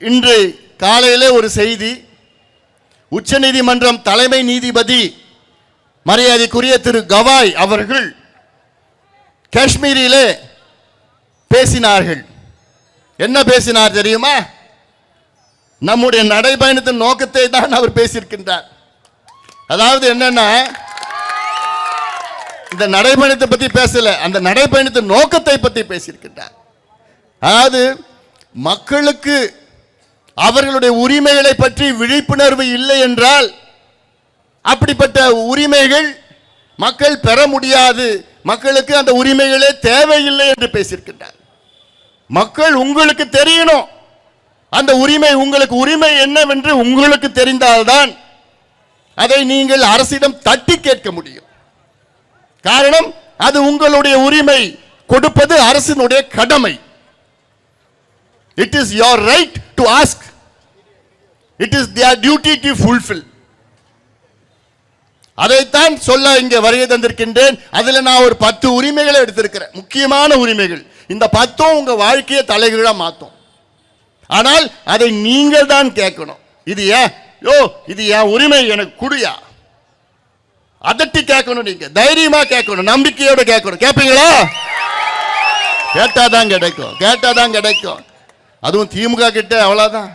இன்று காலையிலே ஒரு செய்தி, உச்சநீதிமன்றம் தலைமை நீதிபதி மரியாதைக்குரிய திரு கவாய் அவர்கள் காஷ்மீரிலே பேசினார்கள். என்ன பேசினார் தெரியுமா? நம்முடைய நடைபயணத்தின் நோக்கத்தை தான் அவர் பேசியிருக்கின்றார். அதாவது என்னன்னா, இந்த நடைபயணத்தை பத்தி பேசல, அந்த நடைபயணத்தின் நோக்கத்தை பத்தி பேசியிருக்கின்றார். அதாவது மக்களுக்கு அவர்களுடைய உரிமைகளை பற்றி விழிப்புணர்வு இல்லை என்றால் அப்படிப்பட்ட உரிமைகள் மக்கள் பெற முடியாது, மக்களுக்கு அந்த உரிமைகளே தேவையில்லை என்று பேசியிருக்கின்றார். மக்கள் உங்களுக்கு தெரியணும், அந்த உரிமை உங்களுக்கு உரிமை என்னவென்று உங்களுக்கு தெரிந்தால்தான் அதை நீங்கள் அரசிடம் தட்டி கேட்க முடியும். காரணம், அது உங்களுடைய உரிமை, கொடுப்பது அரசினுடைய கடமை. It is your right to ask. It is their duty to fulfill. அதைத்தான் சொல்ல இங்கே வருகை தந்திருக்கின்றேன். அதில் நான் ஒரு 10 உரிமைகளை எடுத்திருக்கிறேன், முக்கியமான உரிமைகள். இந்த 10 உங்க வாழ்க்கையை தலைகீழா மாற்றும். ஆனால் அதை நீங்கள் தான் கேட்கணும். இது ஏன் இது என் உரிமை, எனக்கு குடியா, அதட்டி கேட்கணும். நீங்க தைரியமா கேட்கணும், நம்பிக்கையோட கேட்கணும். கேட்பீங்களா? கேட்டாதான் கிடைக்கும், கேட்டாதான் கிடைக்கும். அதுவும் திமுக கிட்ட அவ்வளவுதான்.